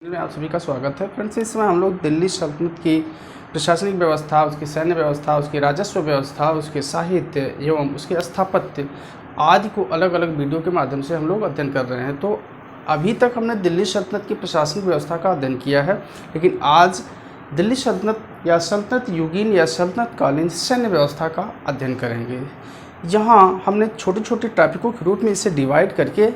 में आप सभी का स्वागत है फ्रेंड्स। इस समय हम लोग दिल्ली सल्तनत की प्रशासनिक व्यवस्था, उसकी सैन्य व्यवस्था, उसकी राजस्व व्यवस्था, उसके साहित्य एवं उसके स्थापत्य आदि को अलग अलग वीडियो के माध्यम से हम लोग अध्ययन कर रहे हैं। तो अभी तक हमने दिल्ली सल्तनत की प्रशासनिक व्यवस्था का अध्ययन किया है, लेकिन आज दिल्ली सल्तनत या सल्तनत युगीन या सल्तनत कालीन सैन्य व्यवस्था का अध्ययन करेंगे। यहाँ हमने छोटे छोटे टॉपिकों के रूप में इसे डिवाइड करके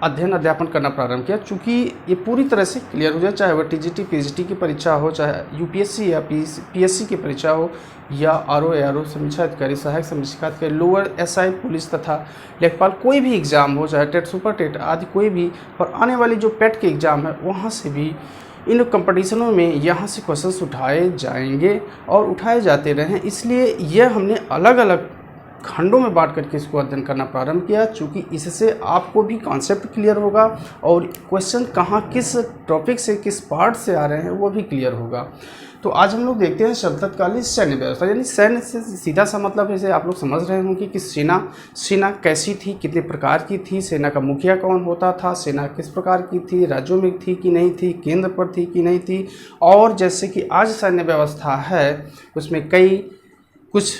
अध्ययन अध्यापन करना प्रारंभ किया। चूँकि ये पूरी तरह से क्लियर हो जाए, चाहे वह टीजीटी पीजीटी की परीक्षा हो, चाहे यूपीएससी या पीएससी की परीक्षा हो, या आरओ समीक्षा अधिकारी, सहायक समीक्षा अधिकारी, लोअर एसआई पुलिस तथा लेखपाल, कोई भी एग्ज़ाम हो, चाहे टेट सुपर टेट आदि कोई भी, और आने वाली जो पेट के एग्ज़ाम है वहाँ से भी इन कंपटीशनों में यहाँ से क्वेश्चंस उठाए जाएंगे और उठाए जाते रहें। इसलिए यह हमने अलग अलग खंडों में बांट करके इसको अध्ययन करना प्रारंभ किया, चूँकि इससे आपको भी कॉन्सेप्ट क्लियर होगा और क्वेश्चन कहाँ किस टॉपिक से किस पार्ट से आ रहे हैं वो भी क्लियर होगा। तो आज हम लोग देखते हैं सल्तनतकालीन सैन्य व्यवस्था। यानी सैन्य से सीधा सा मतलब जैसे आप लोग समझ रहे होंगे कि सेना कैसी थी, कितने प्रकार की थी, सेना का मुखिया कौन होता था, सेना किस प्रकार की थी, राज्यों में थी कि नहीं थी, केंद्र पर थी कि नहीं थी। और जैसे कि आज सैन्य व्यवस्था है उसमें कुछ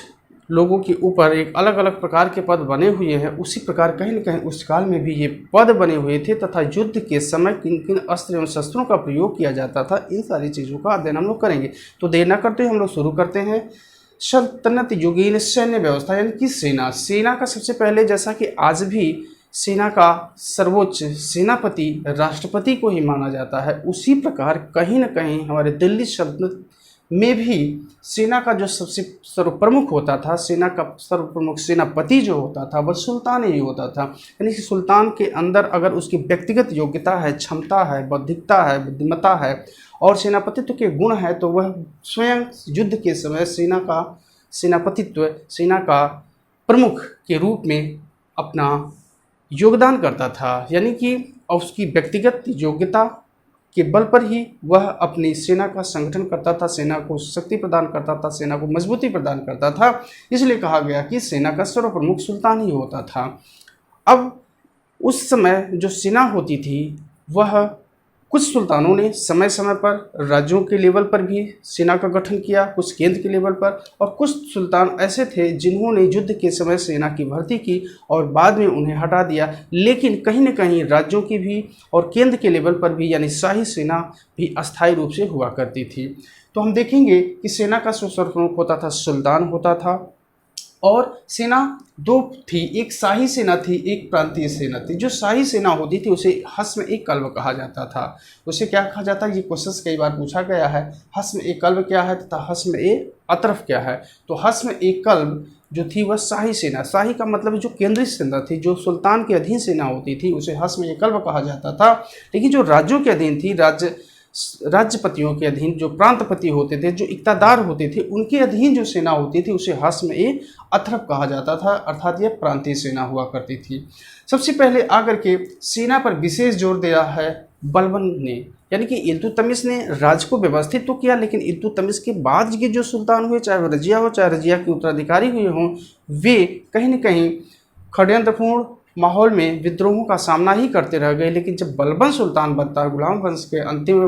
लोगों के ऊपर एक अलग अलग प्रकार के पद बने हुए हैं, उसी प्रकार कहीं न कहीं उस काल में भी ये पद बने हुए थे तथा युद्ध के समय किन किन अस्त्र एवं शस्त्रों का प्रयोग किया जाता था, इन सारी चीज़ों का अध्ययन हम लोग करेंगे। तो देर न करते हम लोग शुरू करते हैं सल्तनत युगीन सैन्य व्यवस्था यानी कि सेना का सबसे पहले, जैसा कि आज भी सेना का सर्वोच्च सेनापति राष्ट्रपति को ही माना जाता है, उसी प्रकार कहीं न कहीं हमारे दिल्ली सल्तनत में भी सेना का जो सबसे सर्वप्रमुख होता था, सेना का सर्वप्रमुख सेनापति जो होता था वह सुल्तान ही होता था। यानी कि सुल्तान के अंदर अगर उसकी व्यक्तिगत योग्यता है, क्षमता है, बौद्धिकता है, बुद्धिमत्ता है और सेनापतित्व के गुण है, तो वह स्वयं युद्ध के समय सेनापतित्व, सेना का प्रमुख के रूप में अपना योगदान करता था। यानी कि उसकी व्यक्तिगत योग्यता के बल पर ही वह अपनी सेना का संगठन करता था, सेना को शक्ति प्रदान करता था, सेना को मजबूती प्रदान करता था। इसलिए कहा गया कि सेना का सर्वप्रमुख सुल्तान ही होता था। अब उस समय जो सेना होती थी वह कुछ सुल्तानों ने समय समय पर राज्यों के लेवल पर भी सेना का गठन किया, कुछ केंद्र के लेवल पर, और कुछ सुल्तान ऐसे थे जिन्होंने युद्ध के समय सेना की भर्ती की और बाद में उन्हें हटा दिया। लेकिन कहीं न कहीं राज्यों की भी और केंद्र के लेवल पर भी यानी शाही सेना भी अस्थायी रूप से हुआ करती थी। तो हम देखेंगे कि सेना का सर्वप्रमुख होता था सुल्तान होता था, और सेना दो थी, एक शाही सेना थी, एक प्रांतीय सेना थी। जो शाही सेना होती थी उसे हस्म ए कल्ब कहा जाता था। उसे क्या कहा जाता है, ये क्वेश्चन कई बार पूछा गया है। हस्म ए कल्ब क्या है तथा हस्म ए अतरफ क्या है। तो हस्म ए कल्ब जो थी वह शाही सेना, शाही का मतलब जो केंद्रीय सेना थी, जो सुल्तान के अधीन सेना होती थी उसे हस्म ए कल्ब कहा जाता था। लेकिन जो राज्यों के अधीन थी, राज्यपतियों के अधीन जो प्रांतपति होते थे, जो इक़्तादार होते थे, उनके अधीन जो सेना होती थी उसे हस्म ए अथरफ कहा जाता था, अर्थात यह प्रांतीय सेना हुआ करती थी। सबसे पहले आकर के सेना पर विशेष जोर दिया है बलबन ने, यानी कि इल्तुतमिश ने राज्य को व्यवस्थित तो किया, लेकिन इल्तुतमिश के बाद के जो सुल्तान हुए, चाहे वह रजिया हो चाहे रजिया के उत्तराधिकारी हुए हों, वे कहीं न कहीं षड्यंत्रपूर्ण माहौल में विद्रोहों का सामना ही करते रह गए। लेकिन जब बलबन सुल्तान बनता है, गुलाम वंश के अंतिम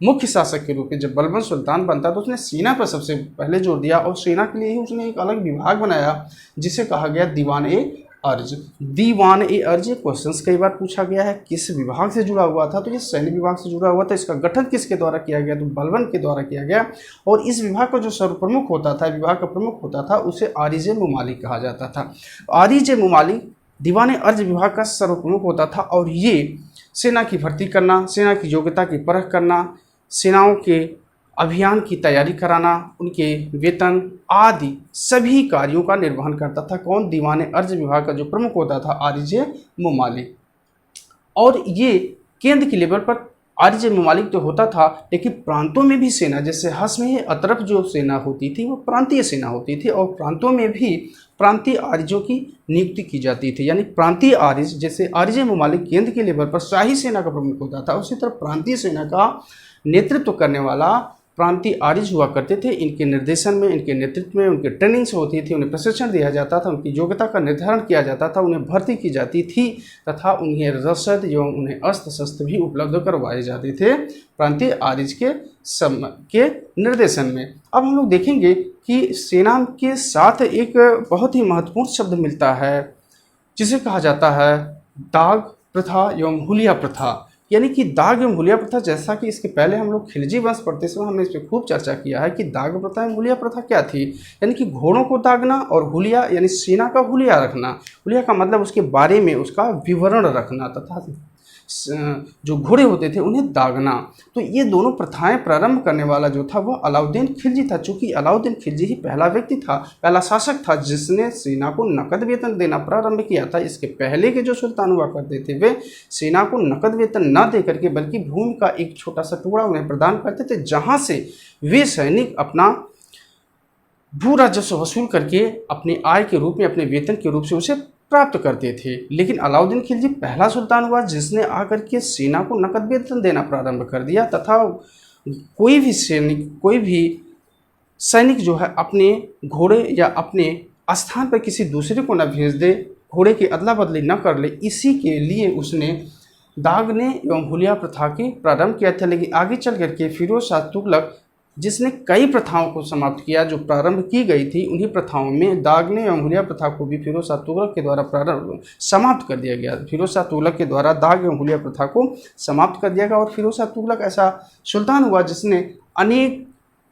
मुख्य शासक के रूप में जब बलबन सुल्तान बनता तो उसने सेना पर सबसे पहले जोर दिया, और सेना के लिए ही उसने एक अलग विभाग बनाया जिसे कहा गया दीवान ए अर्ज। दीवान ए अर्ज क्वेश्चन कई बार पूछा गया है किस विभाग से जुड़ा हुआ था, तो ये सैन्य विभाग से जुड़ा हुआ था। इसका गठन किसके द्वारा किया गया, तो बलबन के द्वारा किया गया। और इस विभाग का जो सर्वप्रमुख होता था, विभाग का प्रमुख होता था, उसे आरिज मुमालिक कहा जाता था। आरिज मुमालिक दीवान अर्ज विभाग का सर्वप्रमुख होता था, और ये सेना की भर्ती करना, सेना की योग्यता की परख करना, सेनाओं के अभियान की तैयारी कराना, उनके वेतन आदि सभी कार्यों का निर्वहन करता था। कौन, दीवान अर्ज विभाग का जो प्रमुख होता था आरिज मुमालिक। और ये केंद्र के लेवल पर आरिज मुमालिक तो होता था, लेकिन प्रांतों में भी सेना, जैसे हस्म अतरफ जो सेना होती थी वो प्रांतीय सेना होती थी, और प्रांतों में भी प्रांतीय आरिजों की नियुक्ति की जाती थी। यानी प्रांतीय आरिज, जैसे आरिज मुमालिक केंद्र के लेवल पर शाही सेना का प्रमुख होता था, उसी तरह प्रांतीय सेना का नेतृत्व करने वाला प्रांतीय आर्यज हुआ करते थे। इनके निर्देशन में, इनके नेतृत्व में उनकी ट्रेनिंग्स होती थी, उन्हें प्रशिक्षण दिया जाता था, उनकी योग्यता का निर्धारण किया जाता था, उन्हें भर्ती की जाती थी तथा उन्हें रसद एवं उन्हें अस्त्र शस्त्र भी उपलब्ध करवाए जाते थे प्रांतीय आर्यज के निर्देशन में। अब हम लोग देखेंगे कि सेना के साथ एक बहुत ही महत्वपूर्ण शब्द मिलता है जिसे कहा जाता है दाग प्रथा एवं हुलिया प्रथा। यानी कि दाग एवं हुलिया प्रथा, जैसा कि इसके पहले हम लोग खिलजी वंश पढ़ते समय हमने इस पर खूब चर्चा किया है कि दाग प्रथा एवं हुलिया प्रथा क्या थी। यानी कि घोड़ों को दागना और हुलिया यानी सेना का हुलिया रखना। हुलिया का मतलब उसके बारे में उसका विवरण रखना तथा जो घोड़े होते थे उन्हें दागना। तो ये दोनों प्रथाएं प्रारंभ करने वाला जो था वह अलाउद्दीन खिलजी था। चूंकि अलाउद्दीन खिलजी ही पहला व्यक्ति था, पहला शासक था जिसने सेना को नकद वेतन देना प्रारंभ किया था। इसके पहले के जो सुल्तान हुआ करते थे वे सेना को नकद वेतन न दे करके बल्कि भूमि का एक छोटा सा टुकड़ा उन्हें प्रदान करते थे, जहाँ से वे सैनिक अपना भू राजस्व वसूल करके अपनी आय के रूप में, अपने वेतन के रूप से उसे प्राप्त करते थे। लेकिन अलाउद्दीन खिलजी पहला सुल्तान हुआ जिसने आकर के सेना को नकद वेतन देना प्रारंभ कर दिया तथा कोई भी सैनिक जो है अपने घोड़े या अपने स्थान पर किसी दूसरे को न भेज दे, घोड़े की अदला बदली न कर ले, इसी के लिए उसने दागने एवं हुलिया प्रथा की प्रारंभ किया था। लेकिन आगे चल करके फिरोज शाह तुगलक जिसने कई प्रथाओं को समाप्त किया जो प्रारंभ की गई थी, उन्हीं प्रथाओं में दागने एवं हुलिया प्रथा को भी फिरोज शाह तुगलक के द्वारा प्रारंभ समाप्त कर दिया गया। फिरोज शाह तुगलक के द्वारा दाग एवं हुलिया प्रथा को समाप्त कर दिया गया और फिरोज शाह तुगलक ऐसा सुल्तान हुआ जिसने अनेक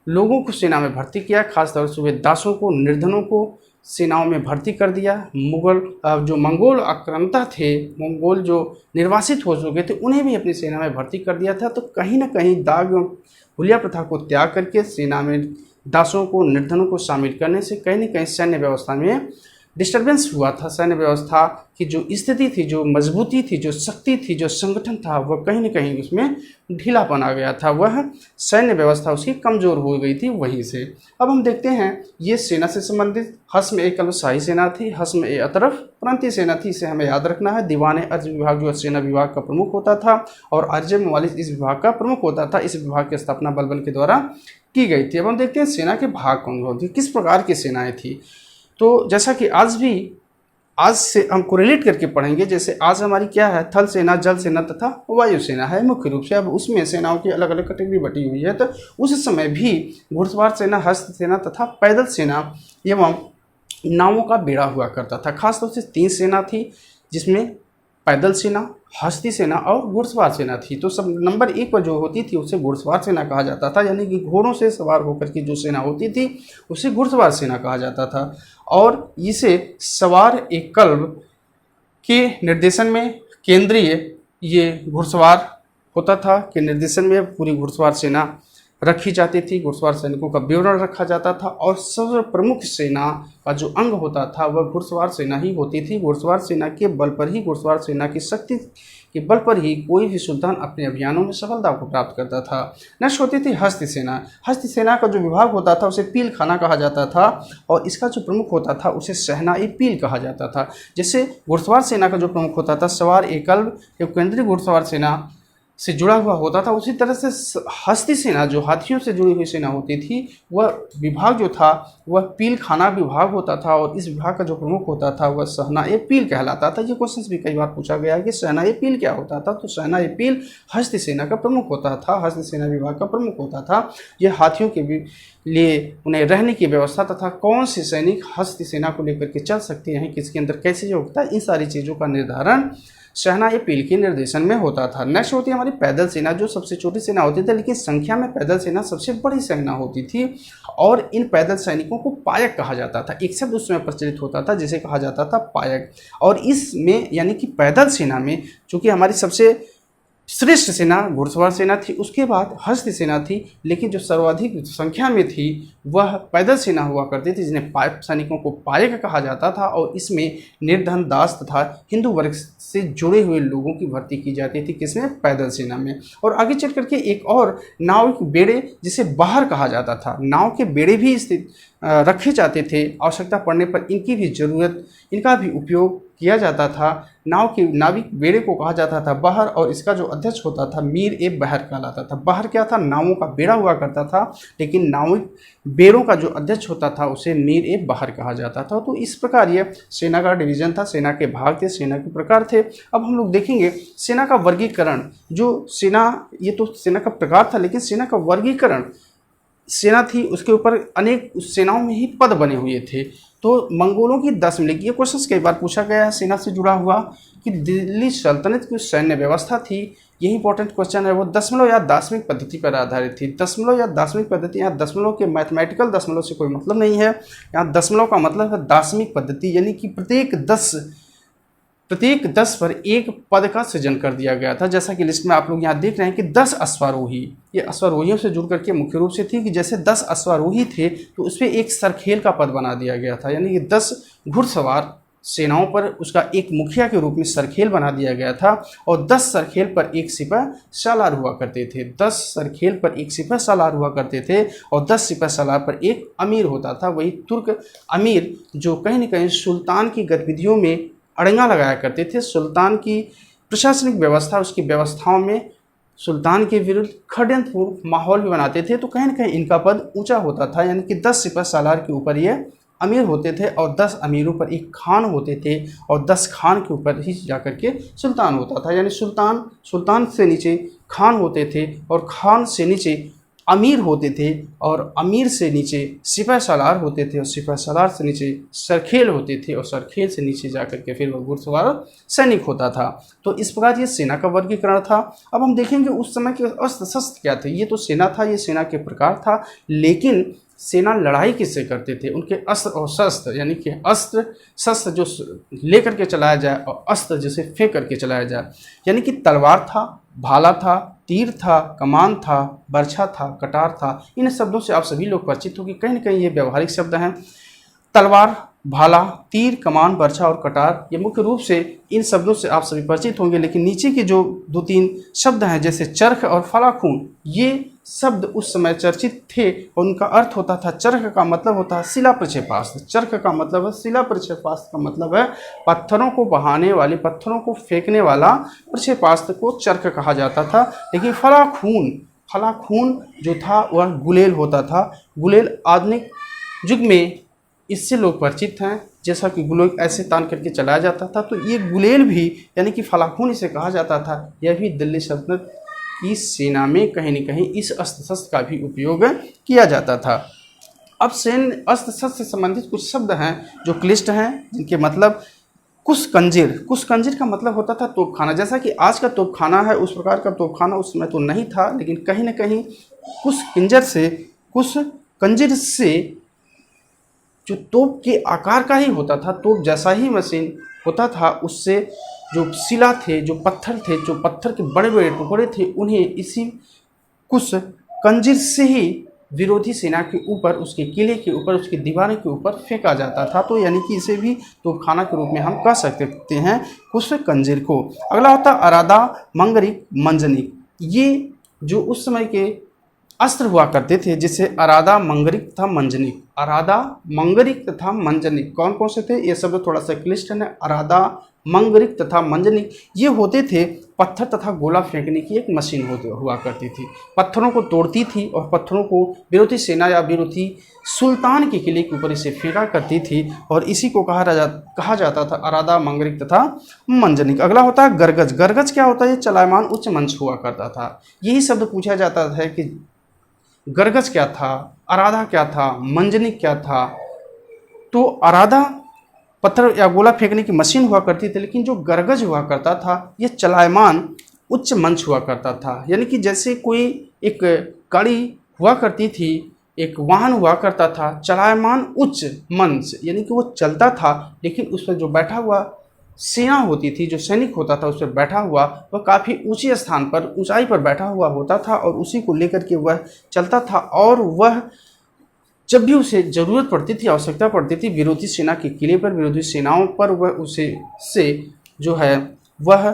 लोगों को सेना में भर्ती किया, खासतौर से दासों को, निर्धनों को सेनाओं में भर्ती कर दिया। जो मंगोल आक्रांता थे, मंगोल जो निर्वासित हो चुके थे, उन्हें भी अपनी सेना में भर्ती कर दिया था। तो कहीं ना कहीं दाग एवं हुलिया प्रथा को त्याग करके सेना में दासों को, निर्धनों को शामिल करने से कहीं न कहीं सैन्य व्यवस्था में डिस्टर्बेंस हुआ था। सैन्य व्यवस्था की जो स्थिति थी, जो मजबूती थी, जो शक्ति थी, जो संगठन था, वह कहीं न कहीं उसमें ढीलापन आ गया था। वह सैन्य व्यवस्था उसकी कमज़ोर हो गई थी वहीं से। अब हम देखते हैं ये सेना से संबंधित हस्म-ए-कल्ब शाही सेना थी, हस्म-ए-अतरफ प्रांतीय सेना थी। इसे हमें याद रखना है। दीवान-ए-अर्ज विभाग जो सेना विभाग का प्रमुख होता था और अर्ज-ए-मवालिद इस विभाग का प्रमुख होता था। इस विभाग की स्थापना बलबन के द्वारा की गई थी। अब हम देखते हैं सेना के भाग कौन कौन थे, किस प्रकार की सेनाएँ थी। तो जैसा कि आज से हम कोरिलेट करके पढ़ेंगे, जैसे आज हमारी क्या है, थल सेना, जल सेना तथा वायु सेना है मुख्य रूप से। अब उसमें सेनाओं की अलग अलग कैटेगरी बटी हुई है। तो उस समय भी घुड़सवार सेना, हस्त सेना तथा पैदल सेना एवं नावों का बेड़ा हुआ करता था। खासतौर से 3 सेना थी जिसमें पैदल सेना, हस्ती सेना और घुड़सवार सेना थी। तो सब नंबर 1 पर जो होती थी उसे घुड़सवार सेना कहा जाता था, यानी कि घोड़ों से सवार होकर की जो सेना होती थी उसे घुड़सवार सेना कहा जाता था। और इसे सवार-ए-कल्ब के निर्देशन में केंद्रीय ये घुड़सवार होता था कि निर्देशन में पूरी घुड़सवार सेना रखी जाती थी, घुड़सवार सैनिकों का विवरण रखा जाता था और सर्व प्रमुख सेना का जो अंग होता था वह घुड़सवार सेना ही होती थी। घुड़सवार सेना के बल पर ही, घुड़सवार सेना की शक्ति के बल पर ही कोई भी सुल्तान अपने अभियानों में सफलता को प्राप्त करता था। नेक्स्ट होती थी हस्ती सेना। हस्ती सेना का जो विभाग होता था उसे पील खाना कहा जाता था और इसका जो प्रमुख होता था उसे सहना-ए-पील कहा जाता था। जैसे घुड़सवार सेना का जो प्रमुख होता था सवार-ए-कल्ब केंद्रीय घुड़सवार सेना से जुड़ा हुआ होता था, उसी तरह से हस्ती सेना जो हाथियों से जुड़ी हुई सेना होती थी वह विभाग जो था वह पील खाना विभाग होता था और इस विभाग का जो प्रमुख होता था वह सहना-ए-पील कहलाता था। ये क्वेश्चन भी कई बार पूछा गया है कि सहना-ए-पील क्या होता था। तो सहना-ए-पील हस्ती सेना का प्रमुख होता था, हस्ती सेना विभाग का प्रमुख होता था। यह हाथियों के लिए उन्हें रहने की व्यवस्था तथा कौन से सैनिक हस्ती सेना को लेकर के चल सकते हैं, किसके अंदर कैसे योग्यता है, इन सारी चीज़ों का निर्धारण सहना-ए-पील के निर्देशन में होता था। नेक्स्ट होती है हमारी पैदल सेना, जो सबसे छोटी सेना होती थी, लेकिन संख्या में पैदल सेना सबसे बड़ी सेना होती थी और इन पैदल सैनिकों को पायक कहा जाता था। एक शब्द उस समय प्रचलित होता था जिसे कहा जाता था पायक। और इसमें यानी कि पैदल सेना में चूँकि हमारी सबसे श्रेष्ठ सेना घुड़सवार सेना थी, उसके बाद हस्ती सेना थी, लेकिन जो सर्वाधिक संख्या में थी वह पैदल सेना हुआ करती थी जिन्हें सैनिकों को पायक कहा जाता था। और इसमें निर्धन, दास तथा हिंदू वर्ग से जुड़े हुए लोगों की भर्ती की जाती थी, किसमें, पैदल सेना में। और आगे चल करके एक और नाव के बेड़े जिसे बाहर कहा जाता था, नाव के बेड़े भी रखे जाते थे। आवश्यकता पड़ने पर इनका भी उपयोग किया जाता था। नाव के नाविक बेड़े को कहा जाता था बहर, और इसका जो अध्यक्ष होता था मीर ए बहर कहलाता था। बहर क्या था? नावों का बेड़ा हुआ करता था, लेकिन नाविक बेड़ों का जो अध्यक्ष होता था उसे मीर ए बहर कहा जाता था। तो इस प्रकार ये सेना का डिवीजन था, सेना के भाग थे, सेना के प्रकार थे। अब हम लोग देखेंगे सेना का वर्गीकरण। जो सेना, ये तो सेना का प्रकार था, लेकिन सेना का वर्गीकरण, सेना थी उसके ऊपर अनेक उस सेनाओं में ही पद बने हुए थे। तो मंगोलों की दशमलव, ये क्वेश्चन कई बार पूछा गया है सेना से जुड़ा हुआ, कि दिल्ली सल्तनत की सैन्य व्यवस्था थी, यही इंपॉर्टेंट क्वेश्चन है, वो दशमलव या दार्शनिक पद्धति पर आधारित थी। दशमलव या दार्शनिक पद्धति, यहाँ दशमलव के मैथमेटिकल दशमलव से कोई मतलब नहीं है। यहाँ दशमलव का मतलब है दार्शनिक पद्धति, यानी कि प्रत्येक 10 पर एक पद का सृजन कर दिया गया था। जैसा कि लिस्ट में आप लोग यहाँ देख रहे हैं कि 10 अश्वारोही, ये अश्वारोहियों से जुड़ करके मुख्य रूप से थी कि जैसे 10 अश्वारोही थे तो उस पर एक सरखेल का पद बना दिया गया था, यानी कि 10 घुड़सवार सेनाओं पर उसका एक मुखिया के रूप में सरखेल बना दिया गया था, और 10 सरखेल पर एक सिपह सालार हुआ करते थे। 10 सरखेल पर एक सिपह सालार हुआ करते थे, और 10 सिपह सालार पर एक अमीर होता था। वही तुर्क अमीर जो कहीं न कहीं सुल्तान की गतिविधियों में अड़ंगा लगाया करते थे। सुल्तान की प्रशासनिक व्यवस्था, उसकी व्यवस्थाओं में सुल्तान के विरुद्ध षड्यंत्रपूर्ण माहौल भी बनाते थे, तो कहीं न कहीं इनका पद ऊंचा होता था, यानी कि 10 सिपह सालार के ऊपर ये अमीर होते थे, और 10 अमीरों पर एक खान होते थे, और 10 खान के ऊपर ही जाकर के सुल्तान होता था। यानी सुल्तान से नीचे खान होते थे, और खान से नीचे अमीर होते थे, और अमीर से नीचे सिपह सालार होते थे, और सिपह सालार से नीचे सरखेल होते थे, और सरखेल से नीचे जाकर के फिर वह घुड़सवार सैनिक होता था। तो इस प्रकार ये सेना का वर्गीकरण था। अब हम देखेंगे उस समय के अस्त्र शस्त्र क्या थे। ये तो सेना था, ये सेना के प्रकार था, लेकिन सेना लड़ाई किससे करते थे? उनके अस्त्र और शस्त्र, यानी कि अस्त्र शस्त्र जो लेकर के चलाया जाए, और अस्त्र जिसे फेंक करके चलाया जाए, यानी कि तलवार था, भाला था, तीर था, कमान था, बर्छा था, कटार था। इन शब्दों से आप सभी लोग परिचित हो कि कहीं न कहीं ये व्यवहारिक शब्द हैं। तलवार, भाला, तीर, कमान, बर्छा और कटार, ये मुख्य रूप से इन शब्दों से आप सभी परिचित होंगे। लेकिन नीचे के जो 2-3 शब्द हैं, जैसे चरख और फलाखून, ये शब्द उस समय चर्चित थे, और उनका अर्थ होता था, चरख का मतलब होता है शिला प्रक्षेपास्त्र। चरख का मतलब है शिला प्रक्षेपास्त्र, का मतलब है पत्थरों को बहाने वाले, पत्थरों को फेंकने वाला प्रक्षेपास्त्र को चरख कहा जाता था। लेकिन फलाखून जो था वह गुलेल होता था। गुलेल आधुनिक युग में इससे लोग परिचित हैं, जैसा कि गुलेल ऐसे तान करके चलाया जाता था, तो ये गुलेल भी, यानी कि फलाखून इसे कहा जाता था। यह भी दिल्ली सल्तनत की सेना में कहीं न कहीं इस अस्त्र शस्त्र का भी उपयोग किया जाता था। अब सैन्य अस्त्र शस्त्र से संबंधित कुछ शब्द हैं जो क्लिष्ट हैं, जिनके मतलब कुशकंजीर का मतलब होता था तोपखाना। जैसा कि आज का तोपखाना है, उस प्रकार का तोपखाना उस समय तो नहीं था, लेकिन कहीं न कहीं कुशकंजीर से जो तोप के आकार का ही होता था, तोप जैसा ही मशीन होता था, उससे जो शिला थे, जो पत्थर के बड़े बड़े टुकड़े थे, उन्हें इसी कुशकंजीर से ही विरोधी सेना के ऊपर, उसके किले के ऊपर, उसकी दीवारों के ऊपर फेंका जाता था। तो यानी कि इसे भी तोपखाना के रूप में हम कह सकते हैं कुशकंजीर को। अगला होता अरादा, मंगरिक, मंजनिक। ये जो उस समय के अस्त्र हुआ करते थे, जिसे अरादा, मंगरिक तथा मंजनिक। अरादा, मंगरिक तथा मंजनिक कौन कौन से थे? ये शब्द थोड़ा सा क्लिष्ट है। अरादा, मंगरिक तथा मंजनिक ये होते थे पत्थर तथा गोला फेंकने की एक मशीन हुआ करती थी। पत्थरों को तोड़ती थी और पत्थरों को विरोधी सेना या विरोधी सुल्तान के किले के ऊपर इसे फेंका करती थी, और इसी को कहा जाता था अरादा, मंगरिक तथा मंजनिक। अगला होता है गरगज। गरगज क्या होता है? ये चलायमान उच्च मंच हुआ करता था। यही शब्द पूछा जाता है कि गरगज क्या था, अरादा क्या था, मंजनिक क्या था। तो अरादा पत्थर या गोला फेंकने की मशीन हुआ करती थी, लेकिन जो गरगज हुआ करता था ये चलायमान उच्च मंच हुआ करता था। यानी कि जैसे कोई एक गाड़ी हुआ करती थी, एक वाहन हुआ करता था, चलायमान उच्च मंच, यानी कि वो चलता था, लेकिन उस पर जो बैठा हुआ सेना होती थी, जो सैनिक होता था उस पर बैठा हुआ, वह काफ़ी ऊंचे स्थान पर, ऊंचाई पर बैठा हुआ होता था, और उसी को लेकर के वह चलता था। और वह जब भी उसे ज़रूरत पड़ती थी, आवश्यकता पड़ती थी, विरोधी सेना के किले पर, विरोधी सेनाओं पर, वह उसे से जो है वह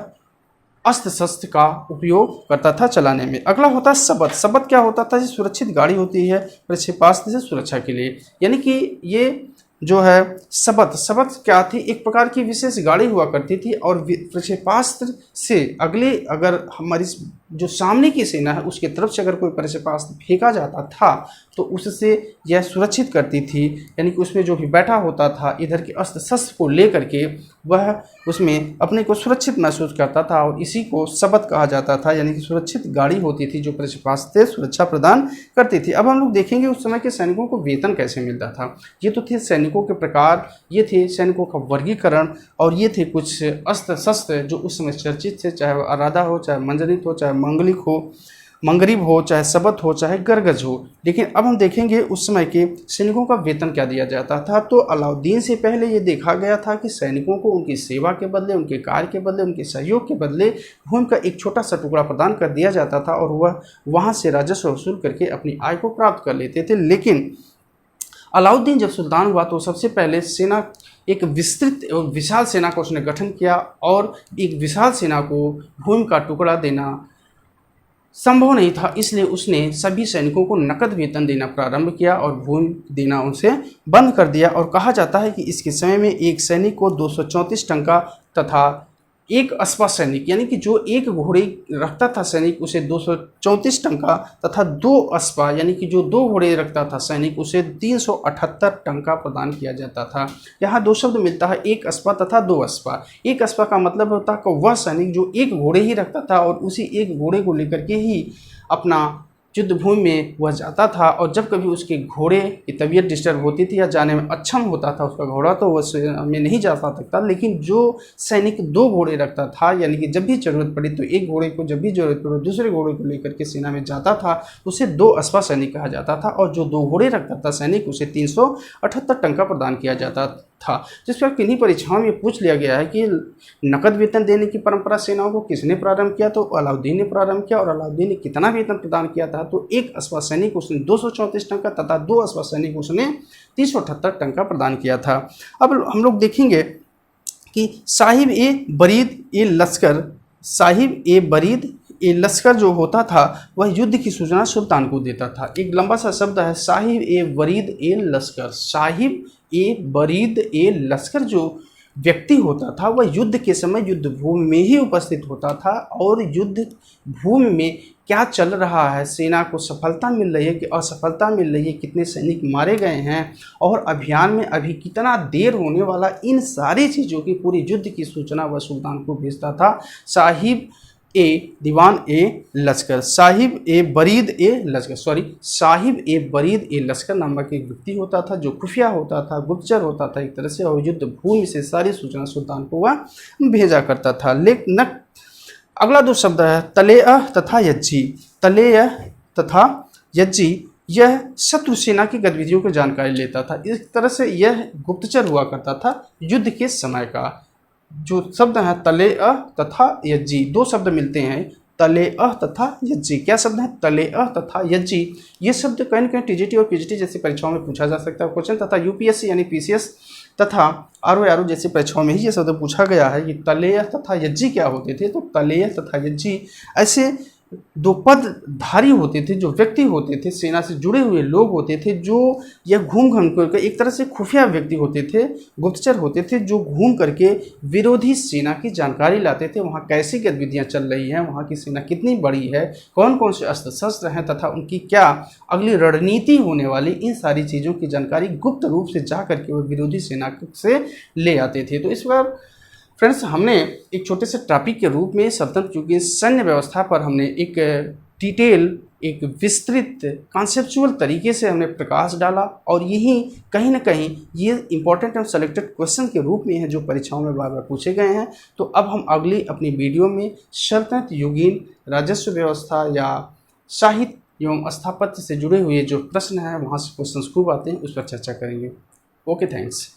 अस्त्र शस्त्र का उपयोग करता था चलाने में। अगला होता है शबद। शबद क्या होता था? सुरक्षित गाड़ी होती है प्रक्षेपास्त्र से सुरक्षा के लिए, यानी कि ये जो है शबद, शबद क्या थी? एक प्रकार की विशेष गाड़ी हुआ करती थी और प्रक्षेपास्त्र से अगर हमारी जो सामने की सेना है उसके तरफ से अगर कोई प्रक्षेपास्त्र फेंका जाता था तो उससे यह सुरक्षित करती थी, यानी कि उसमें जो भी बैठा होता था इधर के अस्त्र शस्त्र को लेकर के वह उसमें अपने को सुरक्षित महसूस करता था और इसी को शबद कहा जाता था, यानी कि सुरक्षित गाड़ी होती थी जो प्रक्षेपास्त्र से सुरक्षा प्रदान करती थी। अब हम लोग देखेंगे उस समय के सैनिकों को वेतन कैसे मिलता था। ये तो थे सैनिकों के प्रकार, ये थे सैनिकों का वर्गीकरण और ये थे कुछ अस्त्र शस्त्र जो उस समय चर्चित थे, चाहे वह अरादा हो, चाहे मंजरीत हो, चाहे मंगलिक हो, मंगरीब हो, चाहे शबद हो, चाहे गरगज हो। लेकिन अब हम देखेंगे उस समय के सैनिकों का वेतन क्या दिया जाता था। तो अलाउद्दीन से पहले ये देखा गया था कि सैनिकों को उनकी सेवा के बदले, उनके कार्य के बदले, उनके सहयोग के बदले भूमि का एक छोटा सा टुकड़ा प्रदान कर दिया जाता था और वह वहाँ से राजस्व वसूल करके अपनी आय को प्राप्त कर लेते थे। लेकिन अलाउद्दीन जब सुल्तान हुआ तो सबसे पहले सेना, एक विस्तृत एवं विशाल सेना का उसने गठन किया और एक विशाल सेना को भूमि का टुकड़ा देना संभव नहीं था, इसलिए उसने सभी सैनिकों को नकद वेतन देना प्रारंभ किया और भूमि देना उनसे बंद कर दिया। और कहा जाता है कि इसके समय में एक सैनिक को 234 टंका तथा एक अस्पा सैनिक, यानी कि जो एक घोड़े रखता था सैनिक उसे 234 टंका तथा 2 अस्पा, यानी कि जो 2 घोड़े रखता था सैनिक उसे 378 टंका प्रदान किया जाता था। यहाँ 2 शब्द मिलता है, एक अस्पा तथा 2 अस्पा। एक अस्पा का मतलब होता है कि वह सैनिक जो एक घोड़े ही रखता था और उसी एक घोड़े को लेकर के ही अपना युद्ध भूमि में वह जाता था और जब कभी उसके घोड़े की तबीयत डिस्टर्ब होती थी या जाने में अक्षम होता था उसका घोड़ा तो वह में नहीं जा सकता। लेकिन जो सैनिक 2 घोड़े रखता था, यानी कि जब भी जरूरत पड़ी तो एक घोड़े को, जब भी जरूरत पड़ी दूसरे घोड़े को लेकर के सेना में जाता था, उसे 2 अस्पा सैनिक कहा जाता था। और जो 2 घोड़े रखता था सैनिक उसे 378 टंका प्रदान किया जाता था। जिस पर किन्हीं परीक्षाओं में पूछ लिया गया है कि नकद वेतन देने की परंपरा सेनाओं को किसने प्रारंभ किया, तो अलाउद्दीन ने प्रारंभ किया। और अलाउद्दीन ने कितना वेतन प्रदान किया था, तो एक अस्पा सैनिक उसने 234 टंका तथा 2 अस्पा सैनिक उसने 378 टंका प्रदान किया था। अब हम लोग देखेंगे कि साहिब ए बरीद ए लश्कर, साहिब ए बरीद ए लश्कर जो होता था वह युद्ध की सूचना सुल्तान को देता था। एक लंबा सा शब्द है साहिब ए बरीद ए लश्कर। साहिब ए बरीद ए लश्कर जो व्यक्ति होता था वह युद्ध के समय युद्ध भूमि में ही उपस्थित होता था और युद्ध भूमि में क्या चल रहा है, सेना को सफलता मिल रही है कि असफलता मिल रही है, कितने सैनिक मारे गए हैं और अभियान में अभी कितना देर होने वाला, इन सारी चीज़ों की पूरी युद्ध की सूचना वह सुल्तान को भेजता था। साहिब ए दीवान ए लश्कर, साहिब ए बरीद ए लश्कर, साहिब ए बरीद ए लश्कर नामक एक व्यक्ति होता था जो खुफिया होता था, गुप्तचर होता था एक तरह से, और युद्ध भूमि से सारी सूचना सुल्तान को वह भेजा करता था। लेकिन अगला 2 शब्द है तलेअह तथा यज्जी। तलेअह तथा यज्जी यह शत्रु सेना की गतिविधियों की जानकारी लेता था। इस तरह से यह गुप्तचर हुआ करता था युद्ध के समय का। जो शब्द है तलेअह तथा यज्जी, 2 शब्द मिलते हैं, तलेअह तथा यज्जी। क्या शब्द है? तलेअह तथा यज्जी। ये शब्द कहीं न कहीं टीजीटी और पीजीटी जैसी परीक्षाओं में पूछा जा सकता है क्वेश्चन, तथा यूपीएससी यानी पीसीएस तथा आरओ जैसी परीक्षाओं में ही ये शब्द पूछा गया है कि तलेयह तथा यज्जी क्या होते थे। तो तलेयह तथा यज्जी ऐसे 2 पदधारी होते थे, जो व्यक्ति होते थे, सेना से जुड़े हुए लोग होते थे, जो यह घूम करके एक तरह से खुफिया व्यक्ति होते थे, गुप्तचर होते थे, जो घूम करके विरोधी सेना की जानकारी लाते थे। वहाँ कैसी गतिविधियाँ चल रही हैं, वहाँ की सेना कितनी बड़ी है, कौन कौन से अस्त्र शस्त्र हैं तथा उनकी क्या अगली रणनीति होने वाली, इन सारी चीज़ों की जानकारी गुप्त रूप से जा करके वो विरोधी सेना से ले आते थे। तो इस बार फ्रेंड्स हमने एक छोटे से टॉपिक के रूप में सल्तनत की सैन्य व्यवस्था पर हमने एक डिटेल, एक विस्तृत कॉन्सेप्चुअल तरीके से हमने प्रकाश डाला और यही कहीं ना कहीं ये इंपॉर्टेंट और सेलेक्टेड क्वेश्चन के रूप में है जो परीक्षाओं में बार बार पूछे गए हैं। तो अब हम अगली अपनी वीडियो में सल्तनत युगीन राजस्व व्यवस्था या साहित्य एवं स्थापत्य से जुड़े हुए जो प्रश्न हैं, वहाँ से क्वेश्चन खूब आते हैं, उस पर चर्चा करेंगे। Okay, thanks.